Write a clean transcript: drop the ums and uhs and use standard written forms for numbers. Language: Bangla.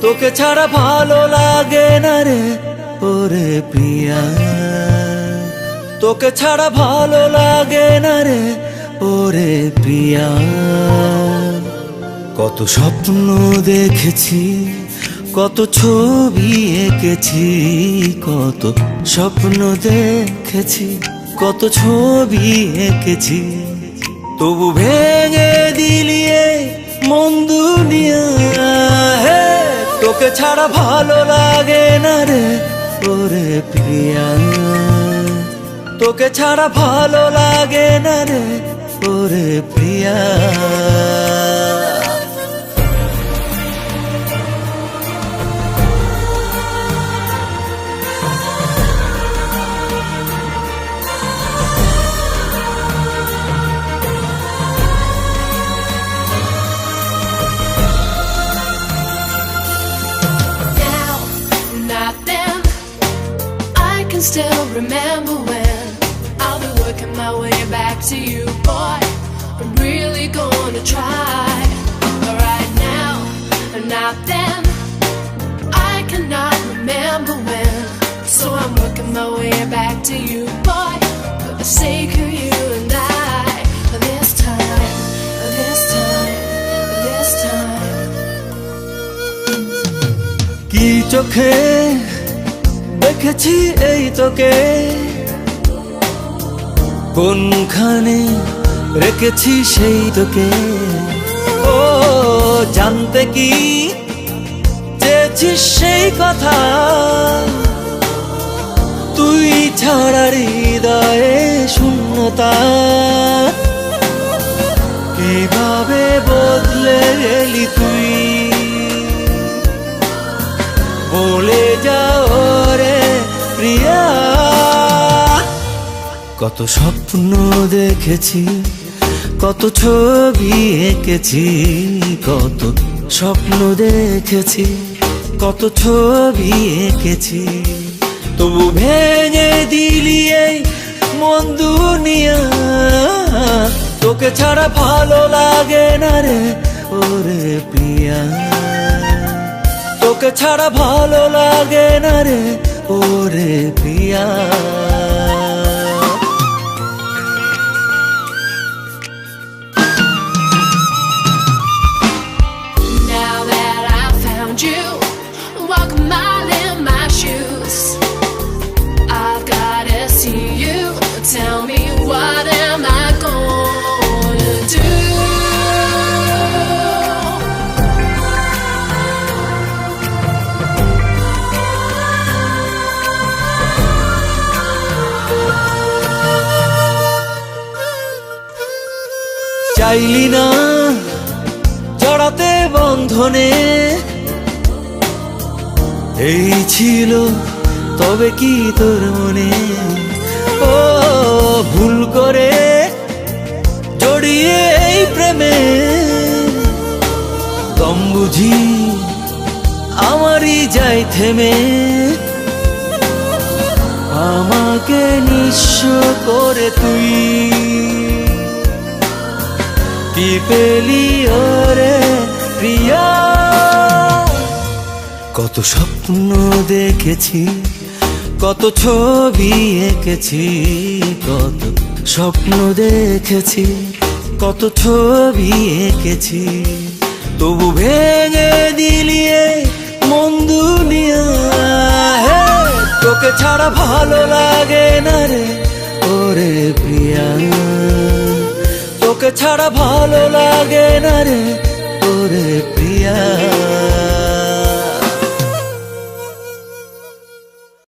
তোকে ছাড়া ভালো লাগে না রে ওরে প্রিয়া, তোকে ছাড়া ভালো লাগে না রে ওরে প্রিয়া। কত স্বপ্ন দেখেছি, কত ছবি এঁকেছি, কত স্বপ্ন দেখেছি, কত ছবি এঁকেছি, তবু ভেঙে দিলিয়ে মন দুনিয়া। তোকে ছাড়া ভালো লাগে না রে ওরে প্রিয়া, তোকে ছাড়া ভালো লাগে না রে ওরে প্রিয়া। I can still remember when I'll be working my way back to you, boy. I'm really gonna try. But right now, not then. I cannot remember when, so I'm working my way back to you, boy. For the sake of you and I, this time, this time, this time. কি চোখে দেখেছি এই তোকে, কোনখানে রেখেছি সেই তোকে। ও জানতে কি চেয়েছিস সেই কথা, তুই ছাড়া হৃদয়ে শূন্যতা। কিভাবে বদলে গেলি তুই, বলে যাও রে প্রিয়া। কত স্বপ্ন দেখেছি, কত ছবি এঁকেছি, কত স্বপ্ন দেখেছি, কত ছবি এঁকেছি, তবু ভেঙে দিলি এই মন দুনিয়া। তোকে ছাড়া ভালো লাগে না রে ওরে প্রিয়া, তোকে ছাড়া ভালো লাগে না রে ওরে প্রিয়া। Now that I found you, walk a mile in my shoes. I've gotta see you. Tell me, what am I gonna do? চাইলি না জড়াতে বন্ধনে, এই ছিল তবে কি তোর মনে। ও ভুল করে জড়িয়ে এই প্রেমে, দম বুঝি আমারই যাই থেমে। আমাকে নিঃস্ব করে তুই কি পেলি ওরে প্রিয়া। কত স্বপ্ন দেখেছি, কত ছবি এঁকেছি, কত স্বপ্ন দেখেছি, কত ছবি এঁকেছি, তবু ভেঙে দিলিয়ে মন দুনিয়া। তোকে ছাড়া ভালো লাগে না রে ওরে প্রিয়া, তোকে ছাড়া ভালো লাগে না রে ওরে প্রিয়া।